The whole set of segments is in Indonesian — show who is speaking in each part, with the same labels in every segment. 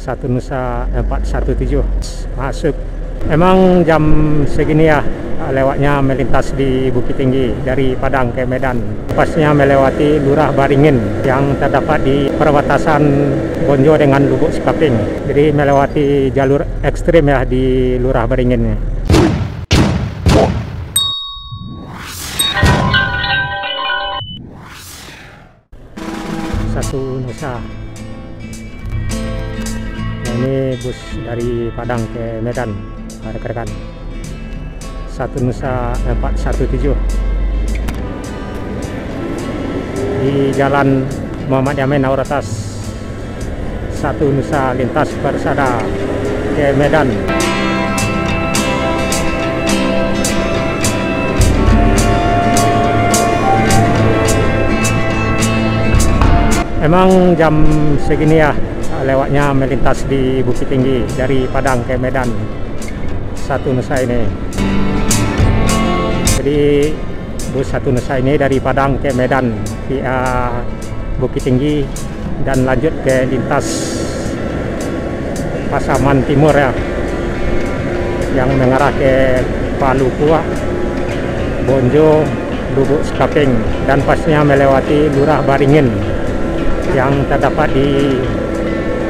Speaker 1: Satu Nusa 417 masuk. Emang jam segini ya lewatnya melintas di Bukit Tinggi dari Padang ke Medan. Pasnya melewati Lurah Baringin yang terdapat di perbatasan Bonjo dengan Lubuk Sekaping. Jadi melewati jalur ekstrim ya di Lurah Baringin. Satu Nusa. Nah, ini bus dari Padang ke Medan, rekan-rekan. Satu Nusa 417 di Jalan Muhammad Yamin Nauratas. Satu Nusa lintas Persada ke Medan. Emang jam segini ya lewatnya melintas di Bukit Tinggi dari Padang ke Medan. Satu Nusa ini. Jadi bus Satu Nusa ini dari Padang ke Medan via Bukit Tinggi dan lanjut ke lintas Pasaman Timur ya, yang mengarah ke Palukua, Bonjo, Lubuk Sekaping, dan pasnya melewati Lurah Baringin yang terdapat di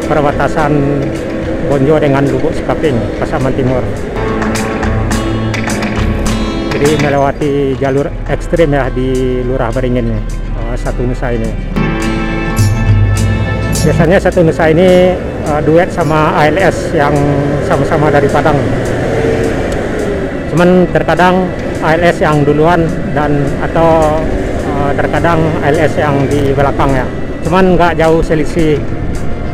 Speaker 1: perbatasan Bonjo dengan Lubuk Sekaping, Pasaman Timur. Jadi melewati jalur ekstrim ya di Lurah Baringin Satu Nusa ini. Biasanya Satu Nusa ini duet sama ALS yang sama-sama dari Padang. Cuman terkadang ALS yang duluan dan atau terkadang ALS yang di belakang ya. Cuman nggak jauh selisih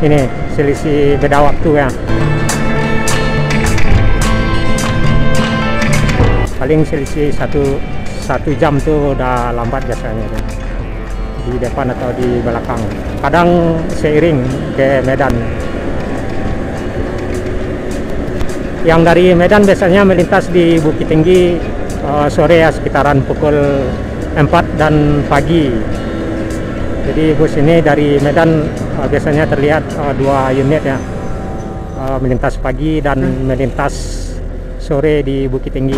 Speaker 1: ini, selisih beda waktu ya. Paling selisih satu jam tuh udah lambat biasanya ya. Di depan atau di belakang. Kadang seiring ke Medan. Yang dari Medan biasanya melintas di Bukit Tinggi sore ya, sekitaran pukul 4 dan pagi. Jadi bus ini dari Medan biasanya terlihat dua unit ya, melintas pagi dan melintas sore di Bukit Tinggi.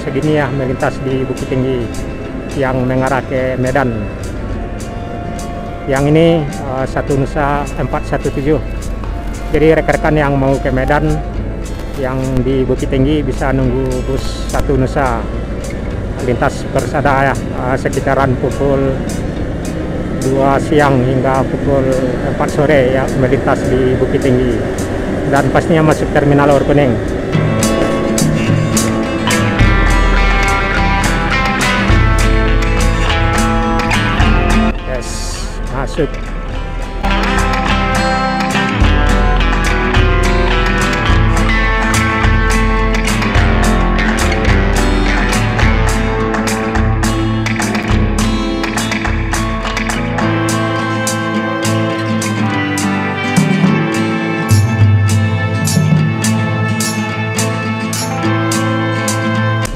Speaker 1: Segini ya melintas di Bukit Tinggi yang mengarah ke Medan. Yang ini Satu Nusa 417. Jadi rekan-rekan yang mau ke Medan yang di Bukit Tinggi bisa nunggu bus Satu Nusa lintas Persada ya, sekitaran pukul 2 siang hingga pukul 4 sore ya, melintas di Bukit Tinggi dan pastinya masuk terminal Or Kuning. Masuk.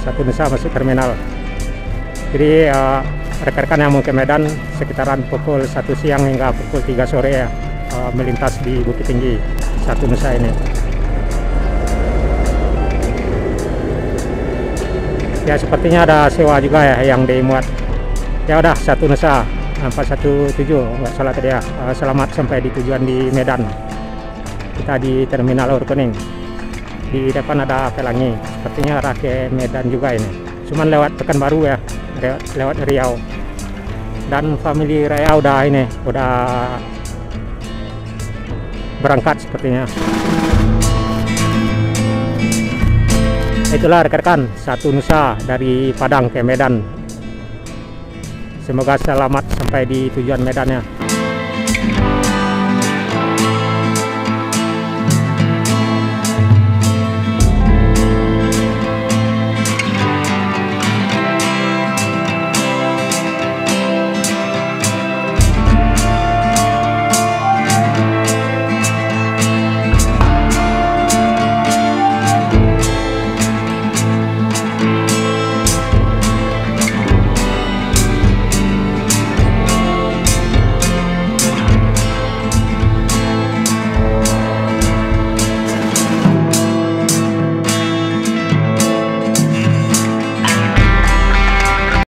Speaker 1: Satu Nusa masuk terminal. Jadi rekan-rekan yang mau ke Medan sekitaran pukul 1 siang hingga pukul 3 sore ya, melintas di Bukit Tinggi Satu Nusa ini. Ya sepertinya ada sewa juga ya yang dimuat. Ya udah Satu Nusa 417 nggak salah tadi ya. Selamat sampai di tujuan di Medan. Kita di terminal Or Kuning. Di depan ada Pelangi. Sepertinya arah ke Medan juga ini. Cuman lewat Pekanbaru ya, lewat Riau. Dan family Riau udah berangkat sepertinya. Itulah rekan-rekan Satu Nusa dari Padang ke Medan. Semoga selamat sampai di tujuan Medannya.